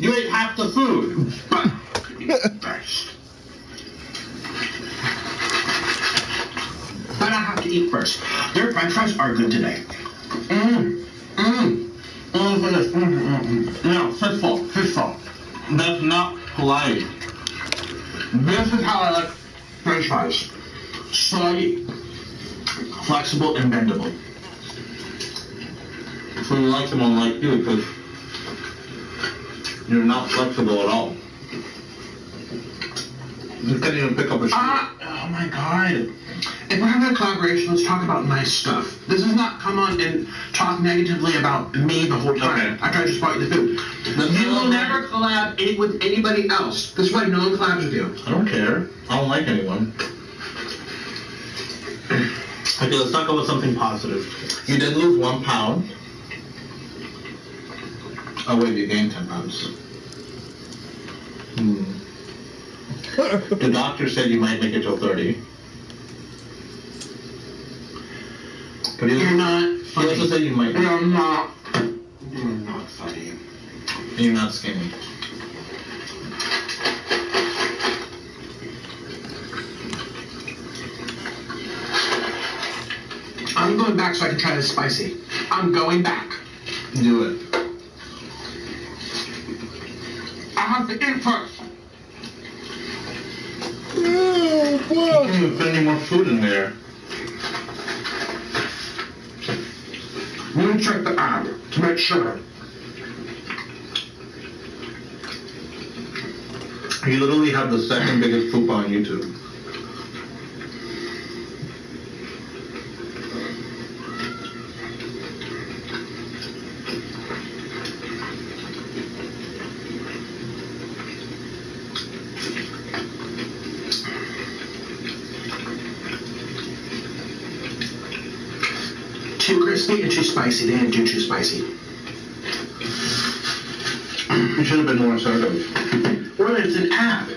You ate half the food. But first. But I have to eat first. Their french fries are good today. No, fistful. That's not polite. This is how I like french fries. Soggy, flexible, and bendable. So you like someone like you because you're not flexible at all. You can't even pick up a shoe. Oh my god. If we're having a collaboration, let's talk about nice stuff. This is not come on and talk negatively about me the whole time. Okay. After I just bought you the food. You will never collab with anybody else. This is why no one collabs with you. I don't care. I don't like anyone. Okay, let's talk about something positive. You did lose 1 pound. Oh wait, you gained 10 pounds. The doctor said you might make it till 30. But You're not funny. He also said you might. You're not funny. And you're not skinny. I'm going back so I can try this spicy. I'm going back. Do it. I have to eat first. You can't even fit any more food in there. Let me check the app to make sure. You literally have the second biggest poop on YouTube. Too crispy and too spicy. They didn't do too spicy. You should have been more assertive. Well, it's an ab.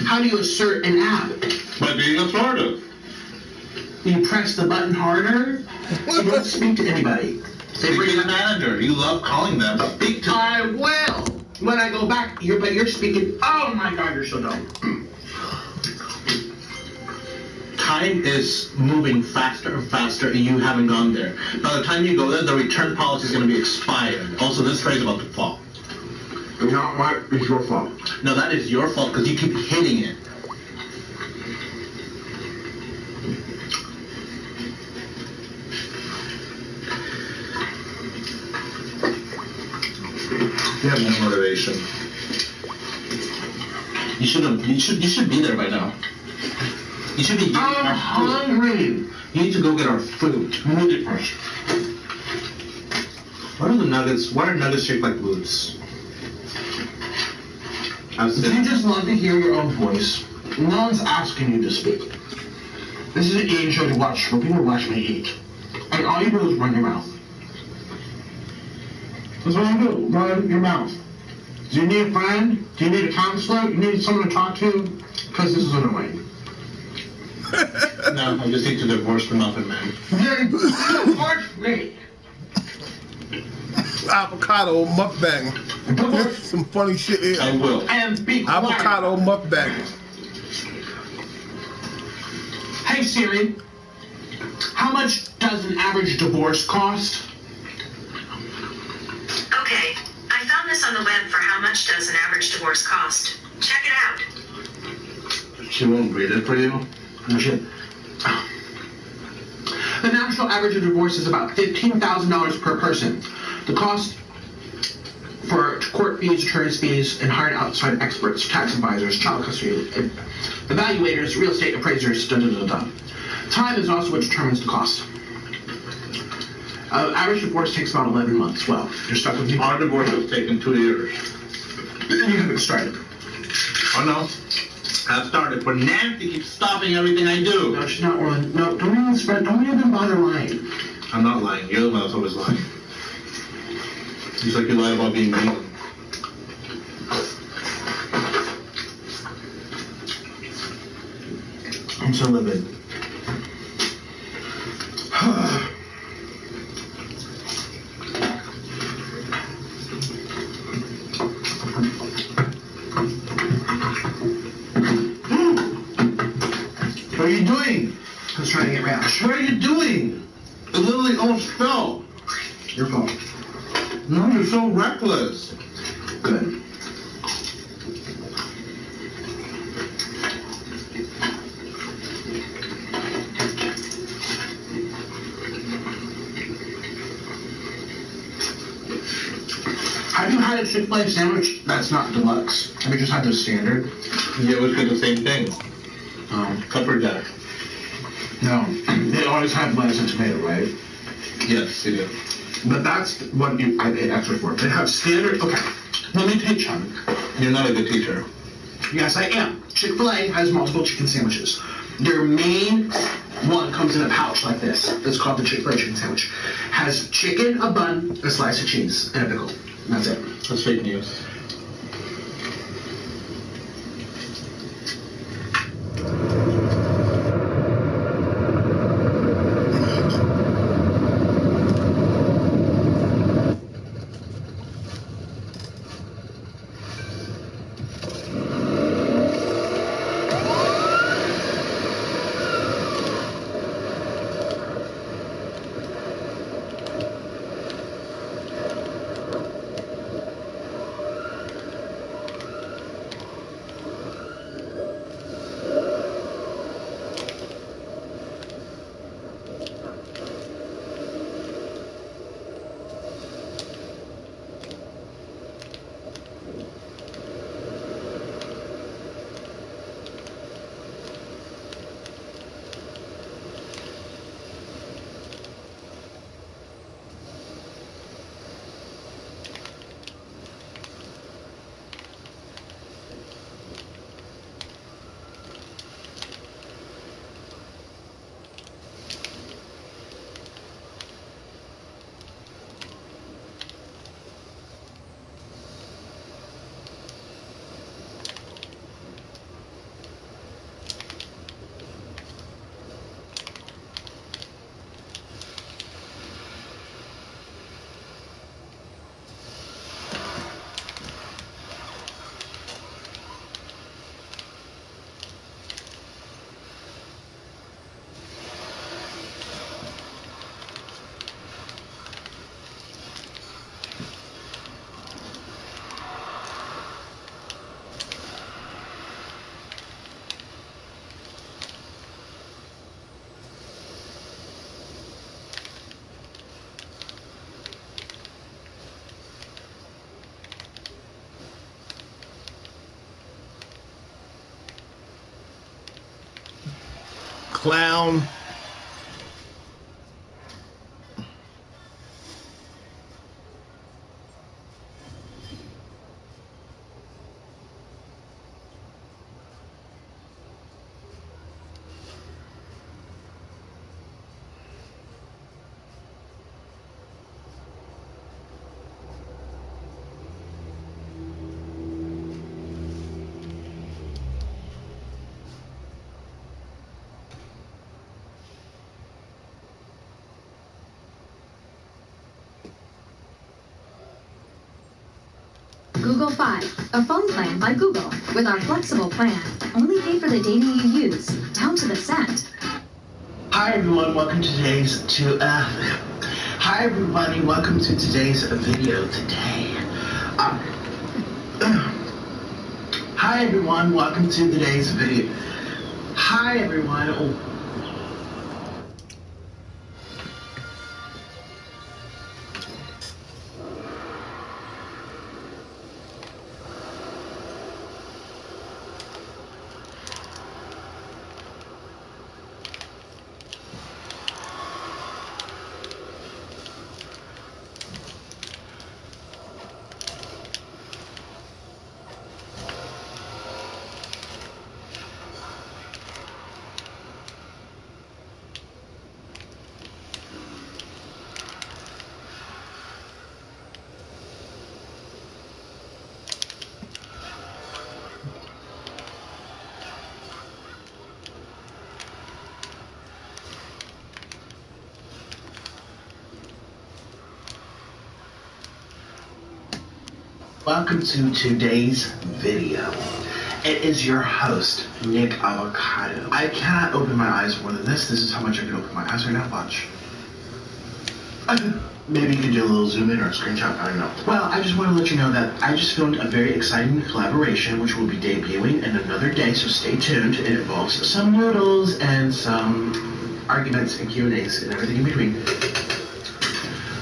How do you assert an ab? By being assertive. You press the button harder. You don't speak to anybody. Speak to the manager. You love calling them. Speak to them. I will. When I go back, you're speaking. Oh my God, you're so dumb. Time is moving faster and faster, and you haven't gone there. By the time you go there, the return policy is going to be expired. Also, this trade's about to fall. You know what? It's your fault. No, that is your fault because you keep hitting it. You have no motivation. You should be there by now. You should be. I'm hungry. You need to go get our food. You need it first. What are the nuggets? Why are nuggets shaped like boots? You just love to hear your own voice. No one's asking you to speak. This is an eating show to watch where people watch me eat. And all you do is run your mouth. That's what you do. Run your mouth. Do you need a friend? Do you need a counselor? You need someone to talk to? Because this is annoying. No, I just need to divorce the Muffin Man. Then divorce me. Avocado mukbang. Some funny shit here. I will. And be quiet. Avocado mukbang. Hey Siri, how much does an average divorce cost? Okay, I found this on the web for how much does an average divorce cost. Check it out. She won't read it for you? No shit. The national average of divorce is about $15,000 per person. The cost for court fees, attorney's fees, and hired outside experts, tax advisors, child custody evaluators, real estate appraisers, Time is also what determines the cost. Average divorce takes about 11 months. Well, you're stuck with me. Our divorce has taken 2 years. You haven't started. Oh no. I've started, but Nancy keeps stopping everything I do. No, she's not lying. No, don't even spread. Don't even bother lying. I'm not lying. You're the one that's always lying. Just like you lie about being vegan. I'm so livid. are you doing? I was trying to get rash. What are you doing? It literally almost fell. Your fault. No, you're so reckless. Good. Have you had a Chick-fil-A sandwich that's not deluxe? Have you just had the standard? Yeah, it was good, the same thing. Pepper jack. No. They always have lettuce and tomato, right? Yes, you do. But that's what I paid extra for. They have standard. Okay. Let me take chunk. You're not a good teacher. Yes, I am. Chick-fil-A has multiple chicken sandwiches. Their main one comes in a pouch like this. It's called the Chick-fil-A chicken sandwich. Has chicken, a bun, a slice of cheese, and a pickle. And that's it. That's fake news. Clown. Google Fi, a phone plan by Google. With our flexible plan, only pay for the data you use, down to the cent. Hi everyone, welcome to today's Hi everybody, welcome to today's video today. Hi everyone, welcome to today's video. Hi everyone. Oh. Welcome to today's video. It is your host, Nick Avocado. I cannot open my eyes more than this. This is how much I can open my eyes right now. Watch. Maybe you can do a little zoom in or a screenshot. I don't know. Well, I just want to let you know that I just filmed a very exciting collaboration which will be debuting in another day, so stay tuned. It involves some noodles and some arguments and Q&As and everything in between.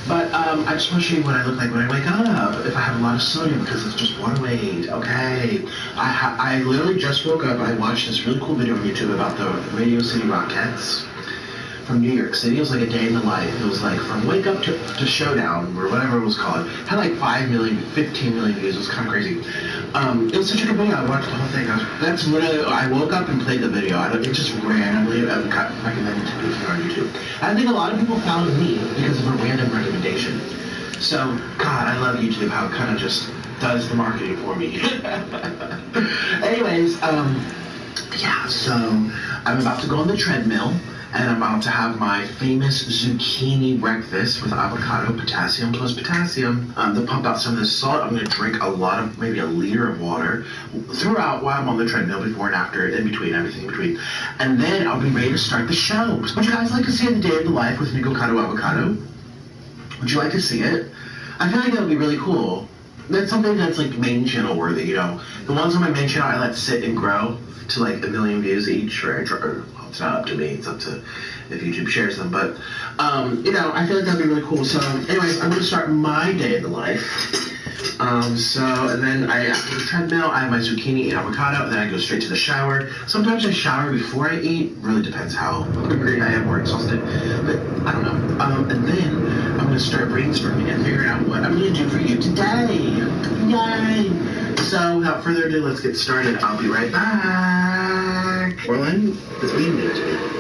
But I just want to show you what I look like when I wake up. If I have a lot of sodium, because it's just water weight. Okay. I literally just woke up. I watched this really cool video on YouTube about the Radio City Rockettes from New York City. It was like a day in the life. It was like from wake up to showdown, or whatever it was called. It had like 5 million, 15 million views. It was kind of crazy. It was such a good video. I watched the whole thing. That's literally, I woke up and played the video. It just randomly got recommended to me here on YouTube. I think a lot of people found me because of a random recommendation. So, God, I love YouTube, how it kind of just does the marketing for me. Anyways, yeah, so I'm about to go on the treadmill. And I'm about to have my famous zucchini breakfast with avocado, potassium plus potassium. To pump out some of this salt, I'm going to drink a lot of, maybe a liter of water throughout while I'm on the treadmill, before and after, in between, everything in between. And then I'll be ready to start the show. Would you guys like to see the day of the life with Nico Cotto Avocado? Would you like to see it? I feel like that would be really cool. That's something that's like main channel worthy, you know. The ones on my main channel I let sit and grow to like 1 million views each, or it's not up to me, it's up to if YouTube shares them, but you know, I feel like that'd be really cool. So anyways, I'm going to start my day in the life. And then after the treadmill, I have my zucchini and avocado, and then I go straight to the shower. Sometimes I shower before I eat, really depends how hungry I am or exhausted, but I don't know. And then I'm going to start brainstorming and figuring out what I'm going to do for you today. Yay! So without further ado, let's get started. I'll be right back. Orlando is being there today.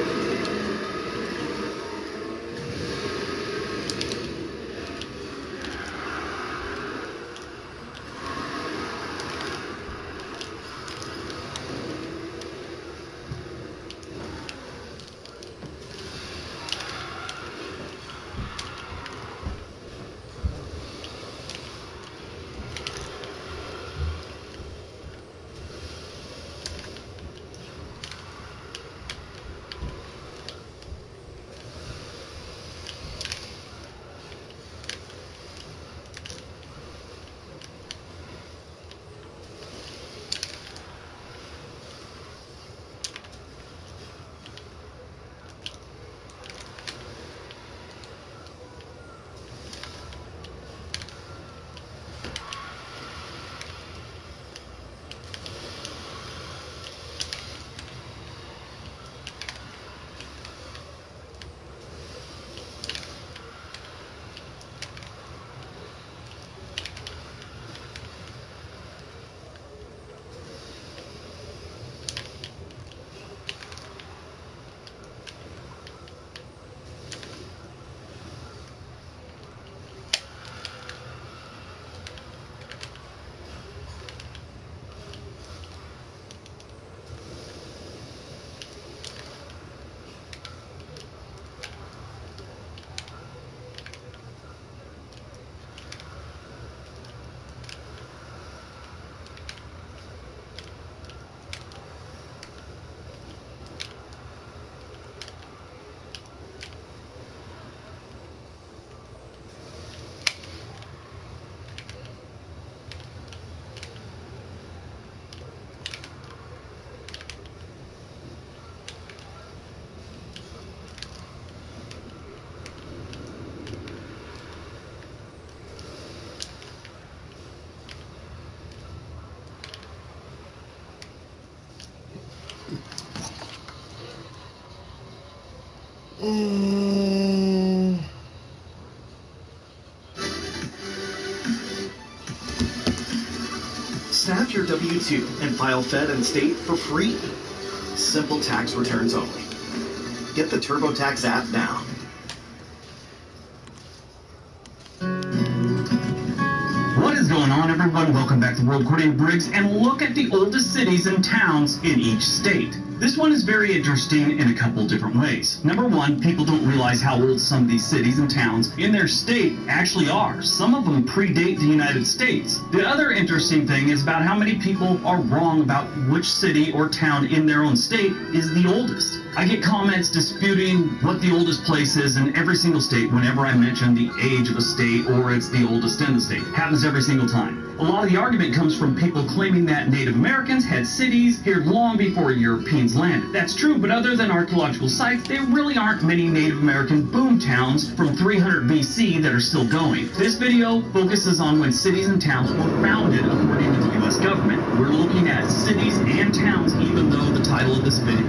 Snap your W-2 and file Fed and State for free. Simple tax returns only. Get the TurboTax app now. What is going on, everyone? Welcome back to World According to Briggs, and look at the oldest cities and towns in each state. This one is very interesting in a couple different ways. Number one, people don't realize how old some of these cities and towns in their state actually are. Some of them predate the United States. The other interesting thing is about how many people are wrong about which city or town in their own state is the oldest. I get comments disputing what the oldest place is in every single state whenever I mention the age of a state or it's the oldest in the state. Happens every single time. A lot of the argument comes from people claiming that Native Americans had cities here long before Europeans landed. That's true, but other than archaeological sites, there really aren't many Native American boom towns from 300 BC that are still going. This video focuses on when cities and towns were founded according to the US government. We're looking at cities and towns even though the title of this video.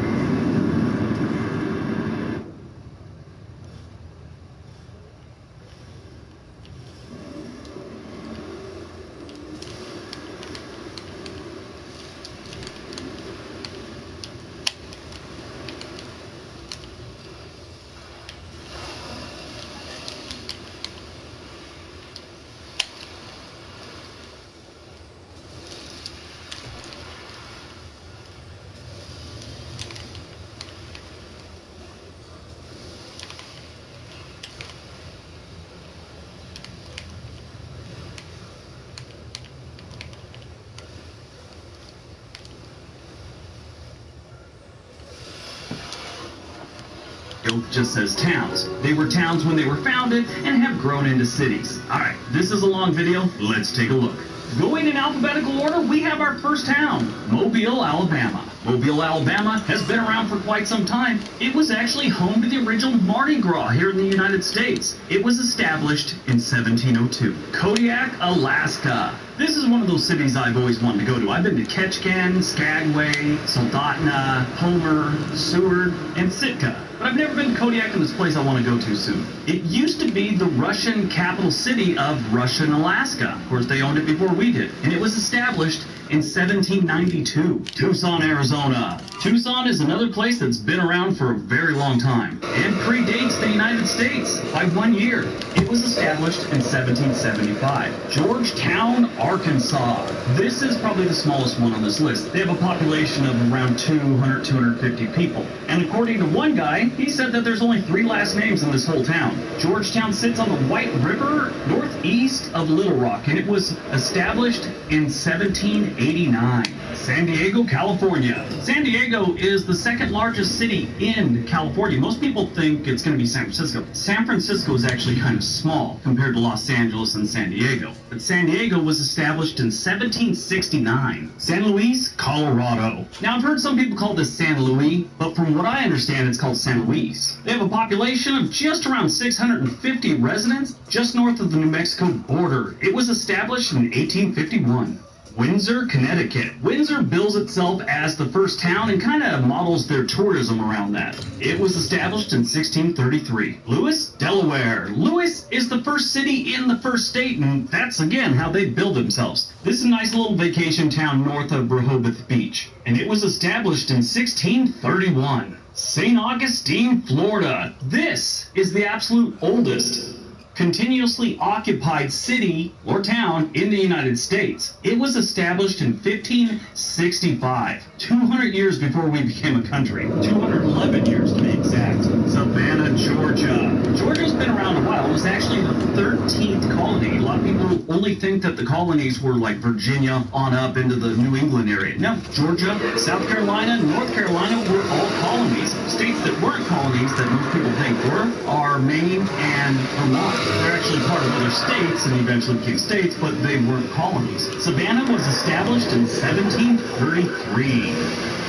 It just says towns. They were towns when they were founded and have grown into cities. Alright, this is a long video. Let's take a look. Going in alphabetical order, we have our first town, Mobile, Alabama. Mobile, Alabama has been around for quite some time. It was actually home to the original Mardi Gras here in the United States. It was established in 1702. Kodiak, Alaska. This is one of those cities I've always wanted to go to. I've been to Ketchikan, Skagway, Soldotna, Homer, Seward, and Sitka. But I've never been to Kodiak, and this place I want to go to soon. It used to be the Russian capital city of Russian Alaska. Of course, they owned it before we did. And it was established in 1792. Tucson, Arizona. Tucson is another place that's been around for a very long time and predates the United States by 1 year. It was established in 1775. Georgetown, Arkansas. This is probably the smallest one on this list. They have a population of around 200, 250 people. And according to one guy, he said that there's only 3 last names in this whole town. Georgetown sits on the White River northeast of Little Rock, and it was established in 1789. San Diego, California. San Diego is the second largest city in California. Most people think it's going to be San Francisco. San Francisco is actually kind of small compared to Los Angeles and San Diego. But San Diego was established in 1769. San Luis, Colorado. Now, I've heard some people call this San Luis, but from what I understand, it's called San Luis. They have a population of just around 650 residents just north of the New Mexico border. It was established in 1851. Windsor, Connecticut. Windsor bills itself as the first town and kind of models their tourism around that. It was established in 1633. Lewis, Delaware. Lewis is the first city in the first state, and that's again how they build themselves. This is a nice little vacation town north of Rehoboth Beach, and it was established in 1631. St. Augustine, Florida. This is the absolute oldest continuously occupied city or town in the United States. It was established in 1565, 200 years before we became a country. 211 years to be exact. Savannah, Georgia. Georgia's been around a while. It was actually the 13th colony. A lot of people only think that the colonies were like Virginia on up into the New England area. No, Georgia, South Carolina, North Carolina were all colonies. States that weren't colonies that most people think were are Maine and Vermont. They're actually part of other states and eventually became states, but they weren't colonies. Savannah was established in 1733.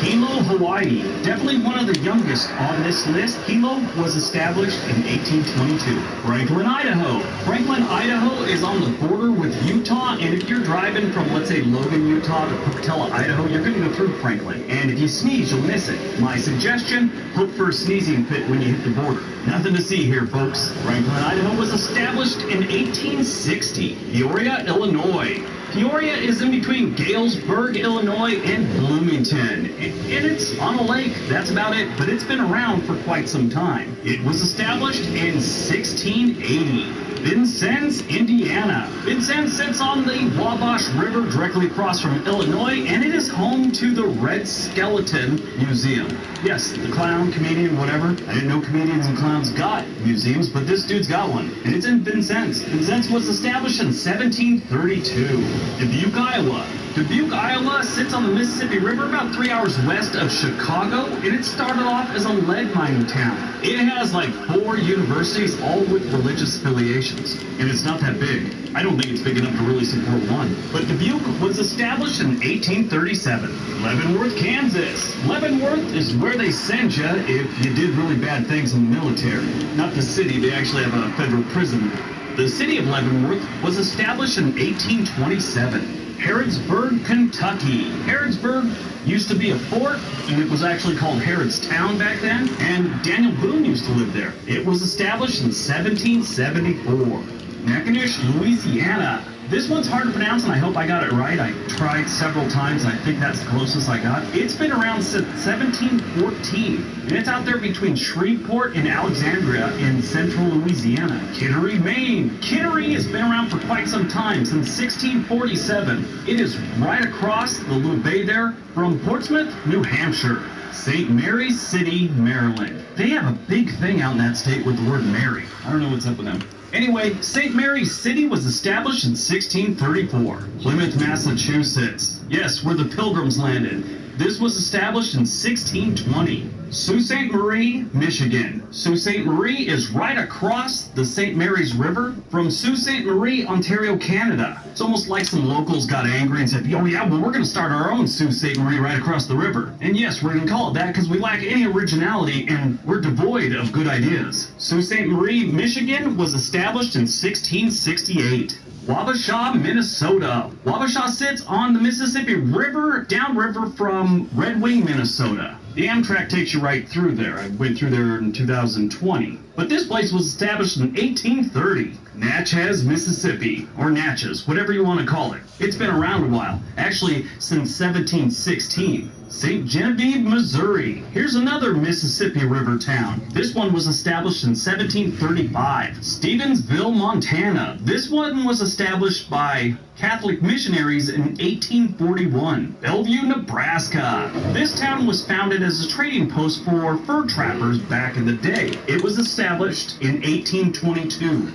Hilo, Hawaii. Definitely one of the youngest on this list. Hilo was established in 1822. Franklin, Idaho. Franklin, Idaho is on the border with Utah, and if you're driving from, let's say, Logan, Utah to Pocatello, Idaho, you're going to go through Franklin. And if you sneeze, you'll miss it. My suggestion, hope for a sneezing fit when you hit the border. Nothing to see here, folks. Franklin, Idaho was established in 1860. Peoria, Illinois. Peoria is in between Galesburg, Illinois, and Bloomington. And it's on a lake. That's about it. But it's been around for quite some time. It was established in 1680. Vincennes, Indiana. Vincennes sits on the Wabash River directly across from Illinois, and it is home to the Red Skeleton Museum. Yes, the clown, comedian, whatever. I didn't know comedians and clowns got museums, but this dude's got one, and it's in Vincennes. Vincennes was established in 1732. Dubuque, Iowa. Dubuque, Iowa sits on the Mississippi River about 3 hours west of Chicago, and it started off as a lead mining town. It has like 4 universities, all with religious affiliations, and it's not that big. I don't think it's big enough to really support one. But Dubuque was established in 1837. Leavenworth, Kansas. Leavenworth is where they send you if you did really bad things in the military. Not the city, they actually have a federal prison. The city of Leavenworth was established in 1827. Harrodsburg, Kentucky. Harrodsburg used to be a fort, and it was actually called Harrodstown back then, and Daniel Boone used to live there. It was established in 1774. Natchitoches, Louisiana. This one's hard to pronounce, and I hope I got it right. I tried several times, and I think that's the closest I got. It's been around since 1714, and it's out there between Shreveport and Alexandria in central Louisiana. Kittery, Maine. Kittery has been around for quite some time, since 1647. It is right across the little bay there from Portsmouth, New Hampshire. St. Mary's City, Maryland. They have a big thing out in that state with the word Mary. I don't know what's up with them. Anyway, St. Mary's City was established in 1634. Plymouth, Massachusetts. Yes, where the Pilgrims landed. This was established in 1620. Sault Ste. Marie, Michigan. Sault Ste. Marie is right across the St. Mary's River from Sault Ste. Marie, Ontario, Canada. It's almost like some locals got angry and said, oh yeah, well we're going to start our own Sault Ste. Marie right across the river. And yes, we're going to call it that because we lack any originality and we're devoid of good ideas. Sault Ste. Marie, Michigan was established in 1668. Wabasha, Minnesota. Wabasha sits on the Mississippi River, downriver from Red Wing, Minnesota. The Amtrak takes you right through there. I went through there in 2020. But this place was established in 1830. Natchez, Mississippi, or Natchez, whatever you want to call it. It's been around a while, actually since 1716. St. Genevieve, Missouri. Here's another Mississippi River town. This one was established in 1735. Stevensville, Montana. This one was established by Catholic missionaries in 1841. Bellevue, Nebraska. This town was founded as a trading post for fur trappers back in the day. It was established in 1822.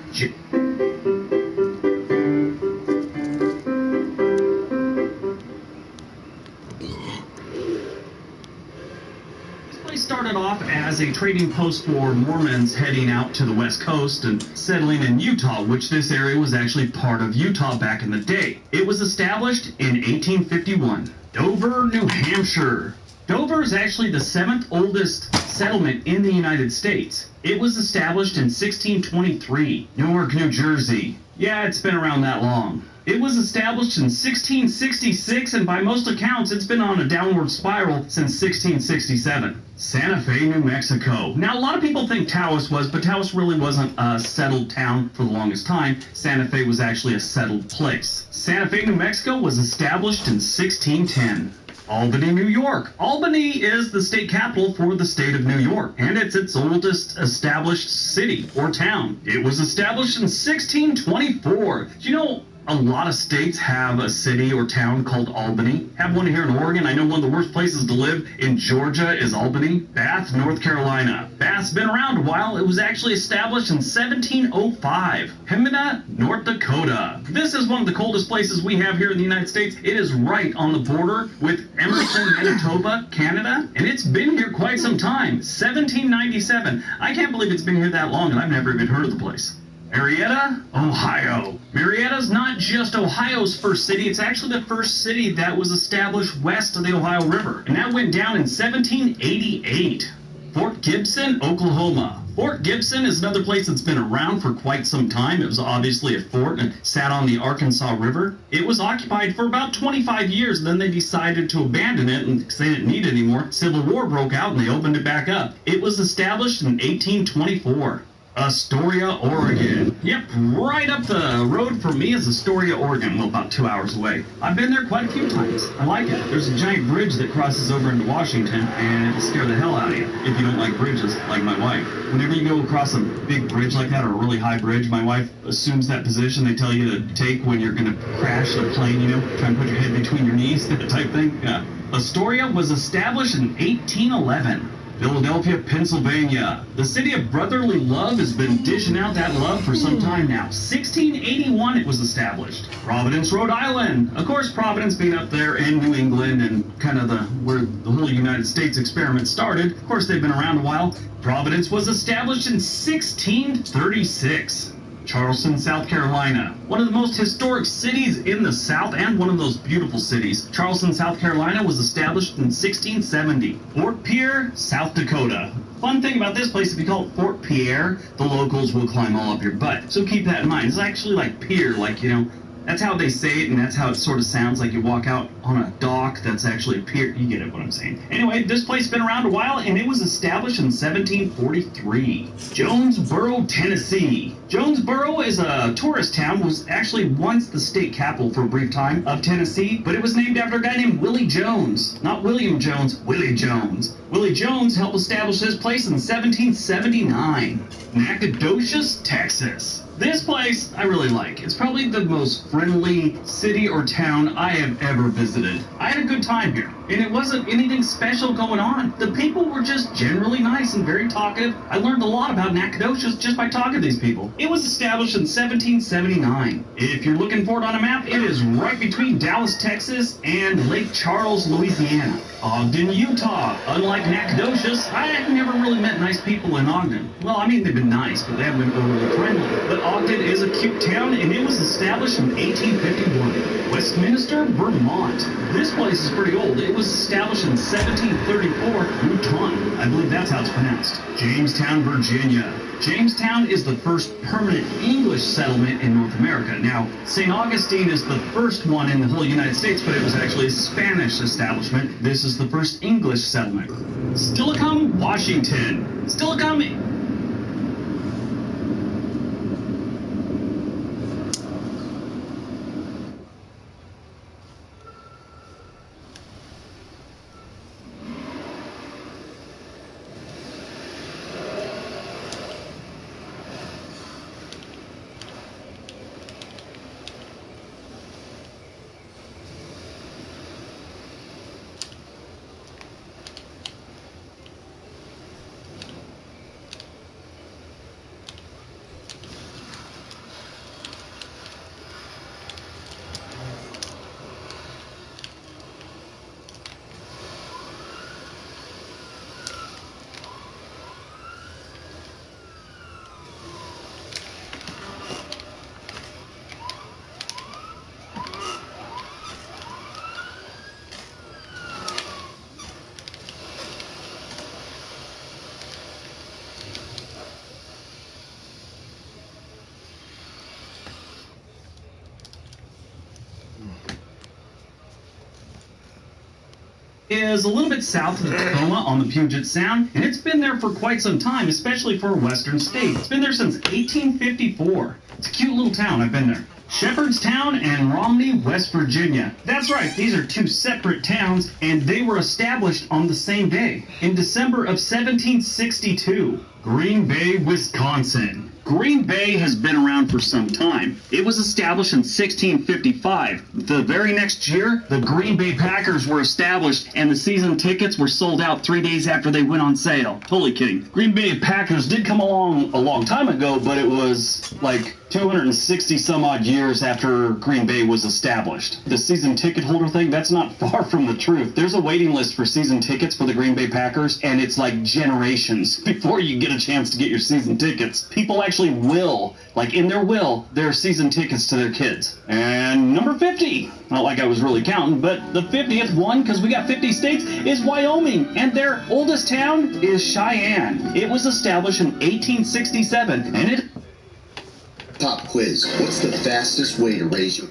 Started off as a trading post for Mormons heading out to the West Coast and settling in Utah, which this area was actually part of Utah back in the day. It was established in 1851. Dover, New Hampshire. Dover is actually the 7th oldest settlement in the United States. It was established in 1623. Newark, New Jersey. Yeah, it's been around that long. It was established in 1666, and by most accounts, it's been on a downward spiral since 1667. Santa Fe, New Mexico. Now, a lot of people think Taos was, but Taos really wasn't a settled town for the longest time. Santa Fe was actually a settled place. Santa Fe, New Mexico was established in 1610. Albany, New York. Albany is the state capital for the state of New York, and it's its oldest established city or town. It was established in 1624. Do you know a lot of states have a city or town called Albany? Have one here in Oregon. I know one of the worst places to live in Georgia is Albany. Bath, North Carolina. Bath's been around a while. It was actually established in 1705. Pembina, North Dakota. This is one of the coldest places we have here in the United States. It is right on the border with Emerson, Manitoba, Canada, and it's been here quite some time. 1797. I can't believe it's been here that long, and I've never even heard of the place. Marietta, Ohio. Marietta's not just Ohio's first city, it's actually the first city that was established west of the Ohio River, and that went down in 1788. Fort Gibson, Oklahoma. Fort Gibson is another place that's been around for quite some time. It was obviously a fort and sat on the Arkansas River. It was occupied for about 25 years, then they decided to abandon it because they didn't need it anymore. Civil War broke out and they opened it back up. It was established in 1824. Astoria, Oregon. Yep, right up the road from me is Astoria, Oregon. Well, about 2 hours away. I've been there quite a few times. I like it. There's a giant bridge that crosses over into Washington, and it'll scare the hell out of you if you don't like bridges, like my wife. Whenever you go across a big bridge like that, or a really high bridge, my wife assumes that position they tell you to take when you're going to crash a plane, you know, try and put your head between your knees, that type thing. Yeah. Astoria was established in 1811. Philadelphia, Pennsylvania. The city of brotherly love has been dishing out that love for some time now. 1681 it was established. Providence, Rhode Island. Of course, Providence being up there in New England and kind of where the whole United States experiment started. Of course, they've been around a while. Providence was established in 1636. Charleston, South Carolina. One of the most historic cities in the South and one of those beautiful cities. Charleston, South Carolina was established in 1670. Fort Pierre, South Dakota. Fun thing about this place, if you call it Fort Pierre, the locals will climb all up your butt. So keep that in mind. It's actually like pier, like, you know, that's how they say it, and that's how it sort of sounds like you walk out on a dock that's actually a pier. You get it, what I'm saying. Anyway, this place has been around a while, and it was established in 1743. Jonesboro, Tennessee. Jonesboro is a tourist town, was actually once the state capital for a brief time of Tennessee, but it was named after a guy named Willie Jones. Not William Jones, Willie Jones. Willie Jones helped establish this place in 1779. Nacogdoches, Texas. This place I really like. It's probably the most friendly city or town I have ever visited. I had a good time here, and it wasn't anything special going on. The people were just generally nice and very talkative. I learned a lot about Nacogdoches just by talking to these people. It was established in 1779. If you're looking for it on a map, it is right between Dallas, Texas, and Lake Charles, Louisiana. Ogden, Utah. Unlike Nacogdoches, I have never really met nice people in Ogden. Well, I mean, they've been nice, but they haven't been overly friendly. But Ogden is a cute town, and it was established in 1851. Westminster, Vermont. This place is pretty old. It was established in 1734. Newton, I believe that's how it's pronounced. Jamestown, Virginia. Jamestown is the first permanent English settlement in North America. Now, St. Augustine is the first one in the whole United States, but it was actually a Spanish establishment. This is the first English settlement. Steilacoom, Washington. Steilacoom. Is a little bit south of Tacoma on the Puget Sound, and it's been there for quite some time, especially for a western state. It's been there since 1854. It's a cute little town. I've been there. Shepherdstown and Romney, West Virginia. That's right, these are two separate towns, and they were established on the same day, in December of 1762. Green Bay, Wisconsin. Green Bay has been around for some time. It was established in 1655. The very next year, the Green Bay Packers were established, and the season tickets were sold out 3 days after they went on sale. Totally kidding. Green Bay Packers did come along a long time ago, but it was like 260 some odd years after Green Bay was established. The season ticket holder thing, that's not far from the truth. There's a waiting list for season tickets for the Green Bay Packers, and it's like generations before you get a chance to get your season tickets. People actually will, like in their will, their season tickets to their kids. And number 50, not like I was really counting, but the 50th one, because we got 50 states, is Wyoming, and their oldest town is Cheyenne. It was established in 1867, and it... Pop quiz. What's the fastest way to raise your...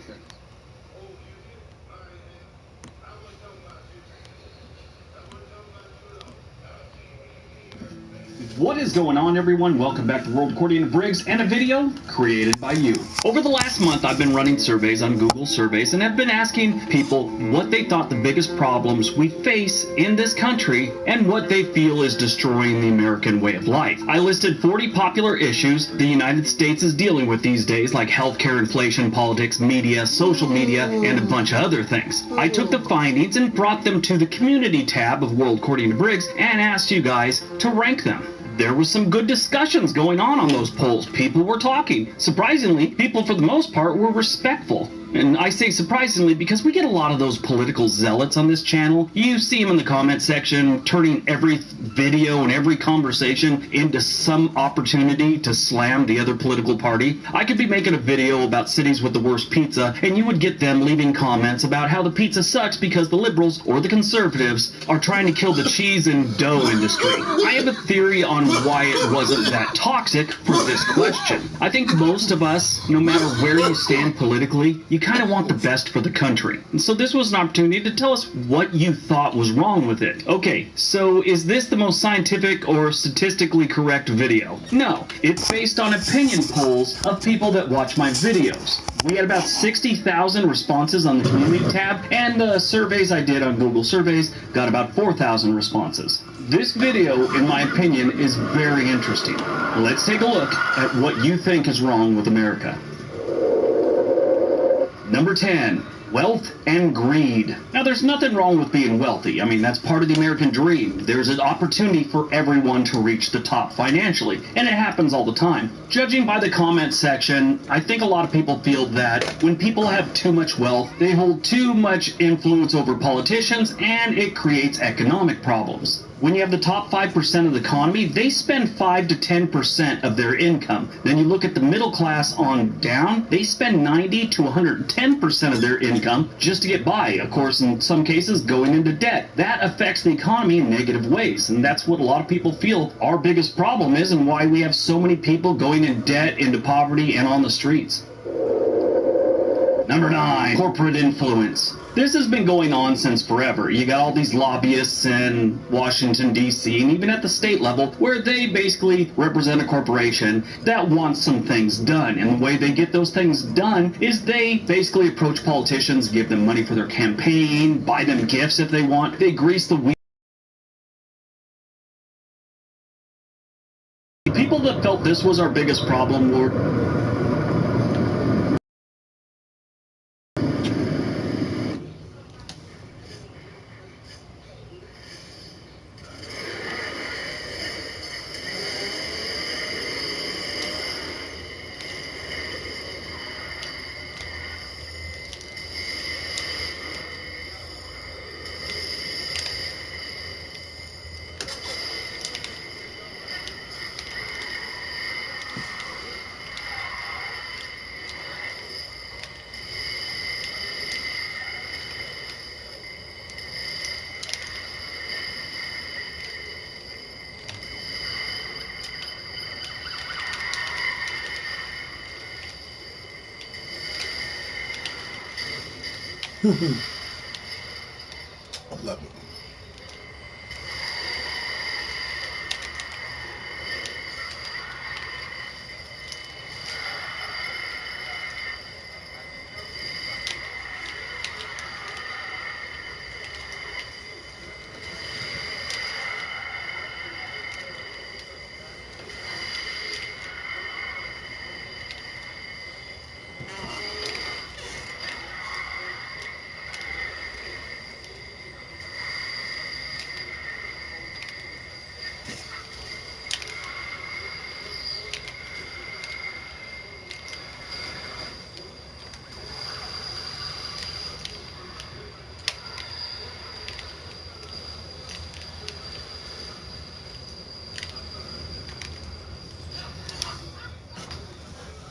What is going on, everyone? Welcome back to World According to Briggs and a video created by you. Over the last month, I've been running surveys on Google Surveys and have been asking people what they thought the biggest problems we face in this country and what they feel is destroying the American way of life. I listed 40 popular issues the United States is dealing with these days, like healthcare, inflation, politics, media, social media, and a bunch of other things. I took the findings and brought them to the community tab of World According to Briggs and asked you guys to rank them. There was some good discussions going on those polls. People were talking. Surprisingly, people for the most part were respectful. And I say surprisingly because we get a lot of those political zealots on this channel. You see them in the comment section turning every video and every conversation into some opportunity to slam the other political party. I could be making a video about cities with the worst pizza, and you would get them leaving comments about how the pizza sucks because the liberals or the conservatives are trying to kill the cheese and dough industry. I have a theory on why it wasn't that toxic for this question. I think most of us, no matter where you stand politically, you kind of want the best for the country. And so this was an opportunity to tell us what you thought was wrong with it. Okay, so is this the most scientific or statistically correct video? No, it's based on opinion polls of people that watch my videos. We had about 60,000 responses on the community tab, and the surveys I did on Google Surveys got about 4,000 responses. This video, in my opinion, is very interesting. Let's take a look at what you think is wrong with America. Number 10, wealth and greed. Now, there's nothing wrong with being wealthy. I mean, that's part of the American dream. There's an opportunity for everyone to reach the top financially, and it happens all the time. Judging by the comment section, I think a lot of people feel that when people have too much wealth, they hold too much influence over politicians, and it creates economic problems. When you have the top 5% of the economy, they spend 5 to 10% of their income. Then you look at the middle class on down, they spend 90 to 110% of their income just to get by. Of course, in some cases, going into debt. That affects the economy in negative ways, and that's what a lot of people feel our biggest problem is and why we have so many people going in debt, into poverty, and on the streets. Number 9, corporate influence. This has been going on since forever. You got all these lobbyists in Washington, D.C., and even at the state level, where they basically represent a corporation that wants some things done. And the way they get those things done is they basically approach politicians, give them money for their campaign, buy them gifts if they want. They grease the wheel. People that felt this was our biggest problem were... I love it.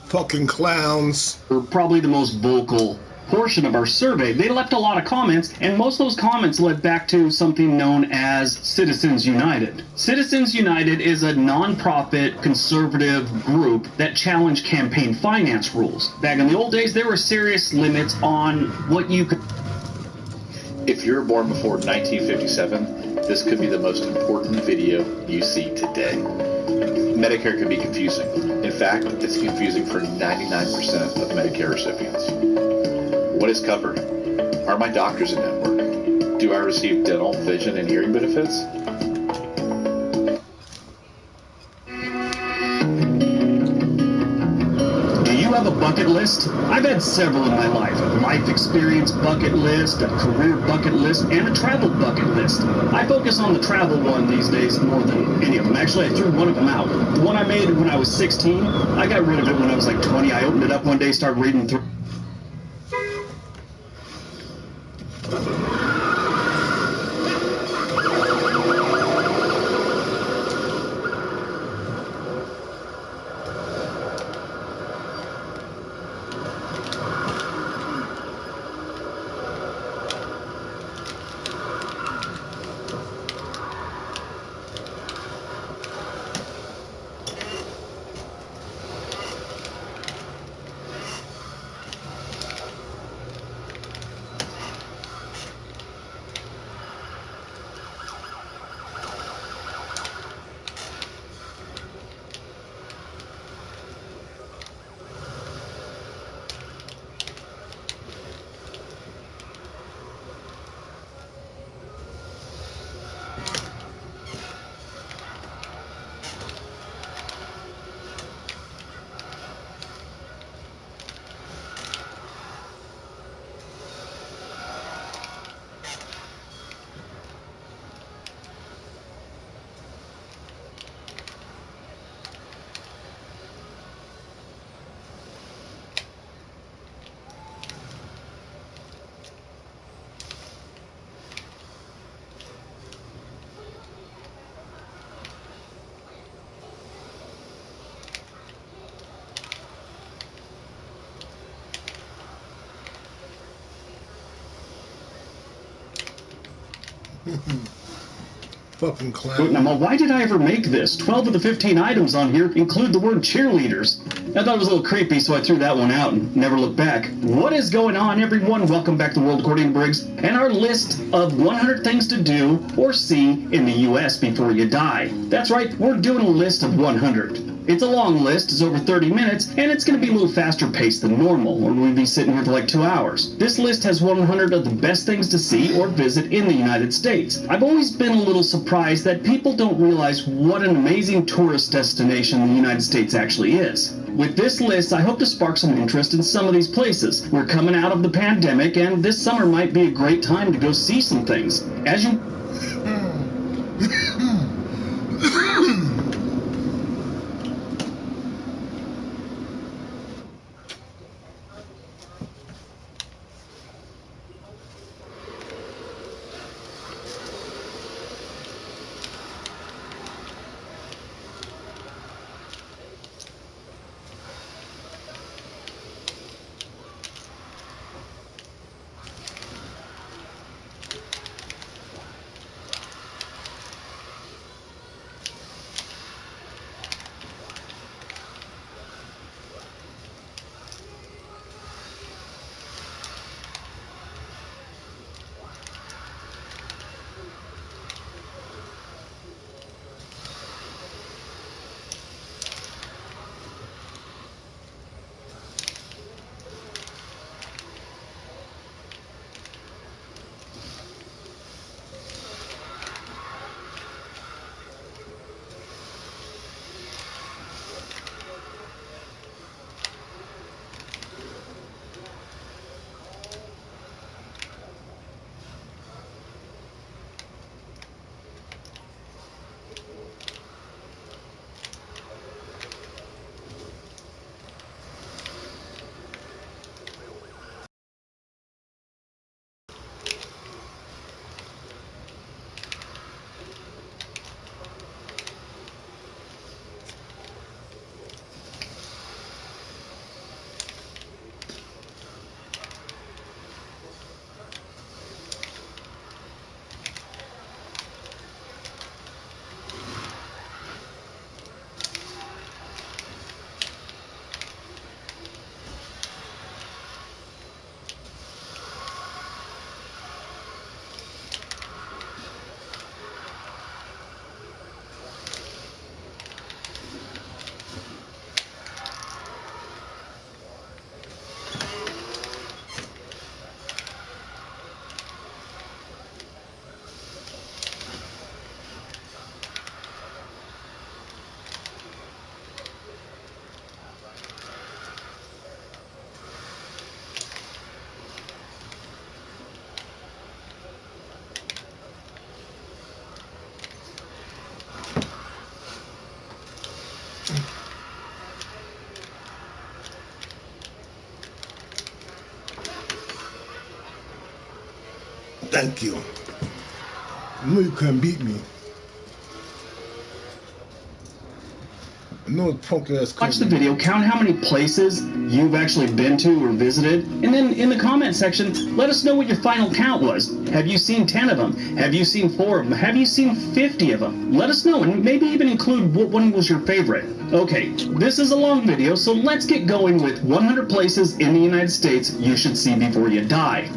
Fucking clowns. Were probably the most vocal portion of our survey. They left a lot of comments, and most of those comments led back to something known as Citizens United. Citizens United is a non-profit conservative group that challenged campaign finance rules. Back in the old days, there were serious limits on what you could... If you're born before 1957, this could be the most important video you see today. Medicare can be confusing. In fact, it's confusing for 99% of Medicare recipients. What is covered? Are my doctors in network? Do I receive dental, vision, and hearing benefits? Do you have a bucket list? I've had several in my life. A life experience bucket list, a career bucket list, and a travel bucket list. I focus on the travel one these days more than any of them. Actually, I threw one of them out. The one I made when I was 16, I got rid of it when I was like 20. I opened it up one day, started reading through. Fucking clown. Now, why did I ever make this? 12 of the 15 items on here include the word cheerleaders. I thought it was a little creepy, so I threw that one out and never looked back. What is going on, everyone? Welcome back to World According to Briggs and our list of 100 things to do or see in the U.S. before you die. That's right, we're doing a list of 100. It's a long list, it's over 30 minutes, and it's going to be a little faster paced than normal, or we'd be sitting here for like 2 hours. This list has 100 of the best things to see or visit in the United States. I've always been a little surprised that people don't realize what an amazing tourist destination the United States actually is. With this list, I hope to spark some interest in some of these places. We're coming out of the pandemic, and this summer might be a great time to go see some things. As you... Thank you. I knew you couldn't beat me. I know it's punk ass. Watch the video, count how many places you've actually been to or visited, and then in the comment section, let us know what your final count was. Have you seen 10 of them? Have you seen 4 of them? Have you seen 50 of them? Let us know, and maybe even include what one was your favorite. Okay, this is a long video, so let's get going with 100 places in the United States you should see before you die.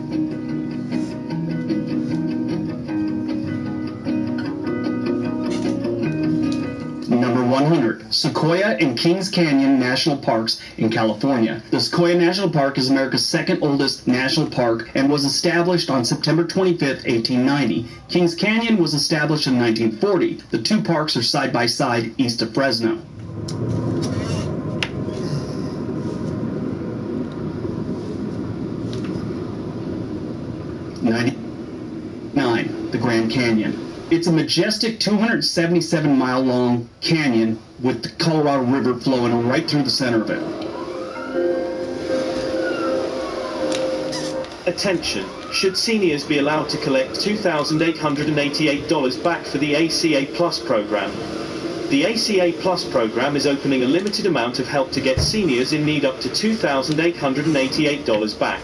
Number 100, Sequoia and Kings Canyon National Parks in California. The Sequoia National Park is America's second oldest national park and was established on September 25, 1890. Kings Canyon was established in 1940. The two parks are side by side east of Fresno. The Grand Canyon. It's a majestic 277-mile-long canyon with the Colorado River flowing right through the center of it. Attention. Should seniors be allowed to collect $2,888 back for the ACA Plus program? The ACA Plus program is opening a limited amount of help to get seniors in need up to $2,888 back.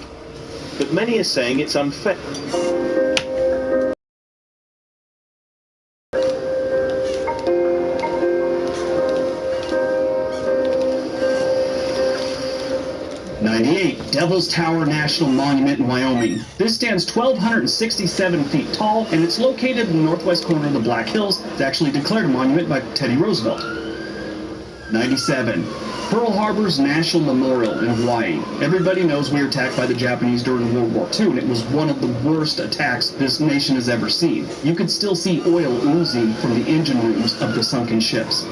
But many are saying it's unfair. Devil's Tower National Monument in Wyoming. This stands 1,267 feet tall, and it's located in the northwest corner of the Black Hills. It's actually declared a monument by Teddy Roosevelt. 97. Pearl Harbor's National Memorial in Hawaii. Everybody knows we were attacked by the Japanese during World War II, and it was one of the worst attacks this nation has ever seen. You could still see oil oozing from the engine rooms of the sunken ships.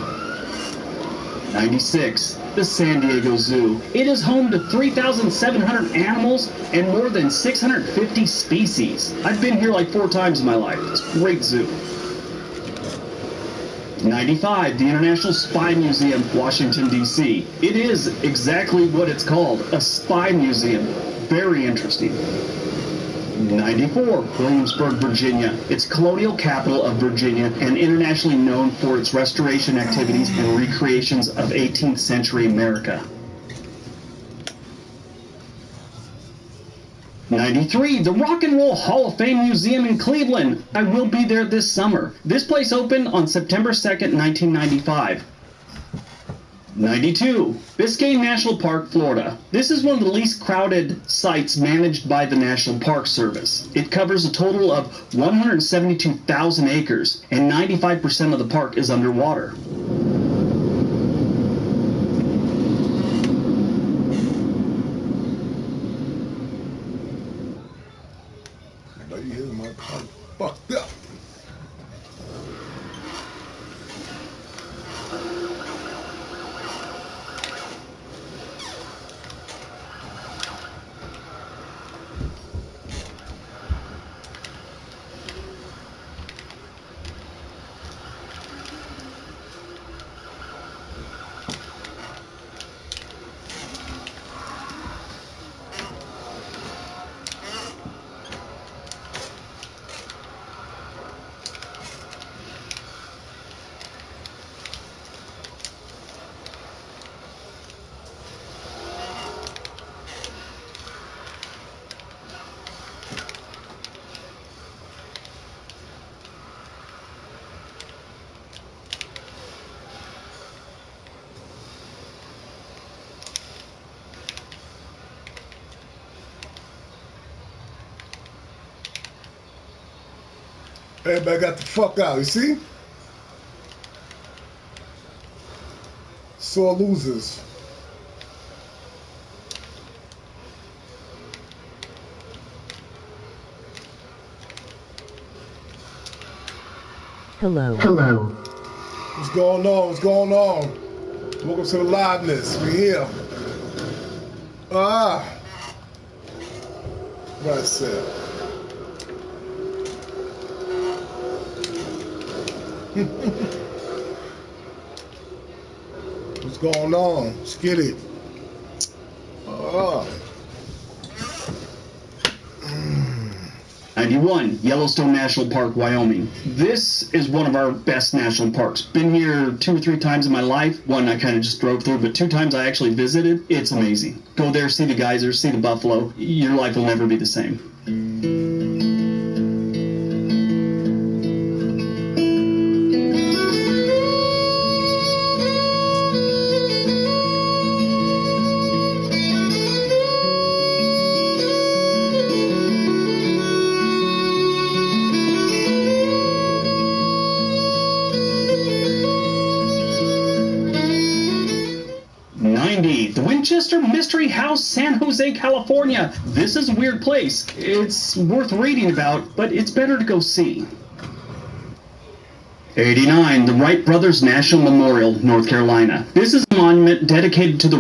96. The San Diego Zoo. It is home to 3,700 animals and more than 650 species. I've been here like 4 times in my life. It's a great zoo. 95. The International Spy Museum, Washington, D.C. It is exactly what it's called, a spy museum. Very interesting. 94. Williamsburg, Virginia. It's colonial capital of Virginia and internationally known for its restoration activities and recreations of 18th century America. 93. The Rock and Roll Hall of Fame Museum in Cleveland. I will be there this summer. This place opened on September 2nd, 1995. 92. Biscayne National Park, Florida. This is one of the least crowded sites managed by the National Park Service. It covers a total of 172,000 acres, and 95% of the park is underwater. Fucked up. Everybody got the fuck out, you see? Sore losers. Hello. What's going on? What's going on? Welcome to the liveness. We're here. What I said. What's going on? Let's get it. 91, Yellowstone National Park, Wyoming. This is one of our best national parks. Been here 2 or 3 times in my life. One I kind of just drove through, but 2 times I actually visited. It's amazing. Go there, see the geysers, see the buffalo. Your life will never be the same. 90, the Winchester Mystery House, San Jose, California. This is a weird place. It's worth reading about, but it's better to go see. 89, the Wright Brothers National Memorial, North Carolina. This is a monument dedicated to the